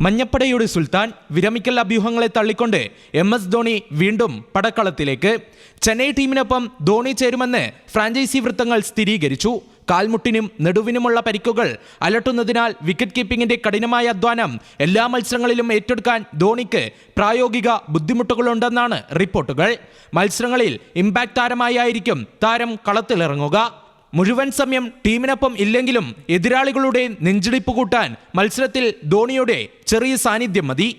മഞ്ഞപ്പടയുടെ സുൽത്താൻ വിരമിക്കൽ അഭ്യൂഹങ്ങളെ തള്ളിക്കൊണ്ട് MS ധോണി വീണ്ടും പടക്കളത്തിലേക്ക്. ചെന്നൈ ടീമിനൊപ്പം ധോണി ചേരുമെന്ന് ഫ്രാഞ്ചൈസി വൃത്തങ്ങൾ സ്ഥിരീകരിച്ചു. കാൽമുട്ടിനും നെടുവിനുമുള്ള പരിക്കുകൾ അലട്ടുന്നതിനാൽ വിക്കറ്റ് കീപ്പിംഗിന്റെ കഠിനമായ അധ്വാനം എല്ലാ മത്സരങ്ങളിലും ഏറ്റെടുക്കാൻ ധോണിക്ക് പ്രായോഗിക ബുദ്ധിമുട്ടുകളുണ്ടെന്നാണ് റിപ്പോർട്ടുകൾ. മത്സരങ്ങളിൽ ഇമ്പാക്ട് താരമായിരിക്കും താരം കളത്തിലിറങ്ങുക. മുഴുവൻ സമയം ടീമിനൊപ്പം ഇല്ലെങ്കിലും എതിരാളികളുടെ നെഞ്ചിടിപ്പ് കൂട്ടാൻ മത്സരത്തിൽ ധോണിയുടെ ചെറിയ സാന്നിധ്യം മതി.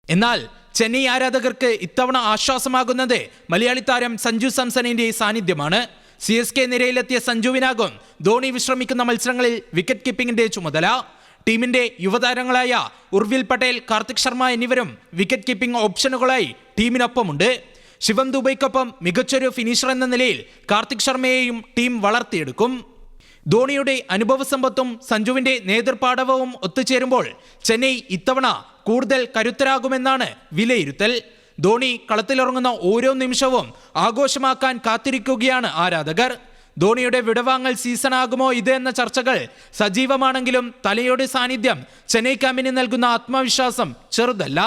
എന്നാൽ ചെന്നൈ ആരാധകർക്ക് ഇത്തവണ ആശ്വാസമാകുന്നത് മലയാളി താരം സഞ്ജു സാംസണിന്റെ സാന്നിധ്യമാണ്. CSK നിരയിലെത്തിയ സഞ്ജുവിനാകും ധോണി വിശ്രമിക്കുന്ന മത്സരങ്ങളിൽ വിക്കറ്റ് കീപ്പിംഗിന്റെ ചുമതല. ടീമിന്റെ യുവതാരങ്ങളായ ഉർവിൽ പട്ടേൽ, കാർത്തിക് ശർമ്മ എന്നിവരും വിക്കറ്റ് കീപ്പിംഗ് ഓപ്ഷനുകളായി ടീമിനൊപ്പമുണ്ട്. ശിവം ദുബൈക്കൊപ്പം മികച്ചൊരു ഫിനിഷർ എന്ന നിലയിൽ കാർത്തിക് ശർമ്മയെയും ടീം വളർത്തിയെടുക്കും. ധോണിയുടെ അനുഭവ സമ്പത്തും സഞ്ജുവിന്റെ നേതൃപാടവവും ഒത്തുചേരുമ്പോൾ ചെന്നൈ ഇത്തവണ കൂടുതൽ കരുത്തരാകുമെന്നാണ് വിലയിരുത്തൽ. ധോണി കളത്തിലിറങ്ങുന്ന ഓരോ നിമിഷവും ആഘോഷമാക്കാൻ കാത്തിരിക്കുകയാണ് ആരാധകർ. ധോണിയുടെ വിടവാങ്ങൽ സീസണാകുമോ ഇത് എന്ന ചർച്ചകൾ സജീവമാണെങ്കിലും തലയുടെ സാന്നിധ്യം ചെന്നൈ ക്യാമ്പിന് നൽകുന്ന ആത്മവിശ്വാസം ചെറുതല്ല.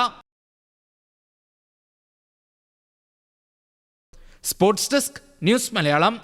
Sports desk, news Malayalam.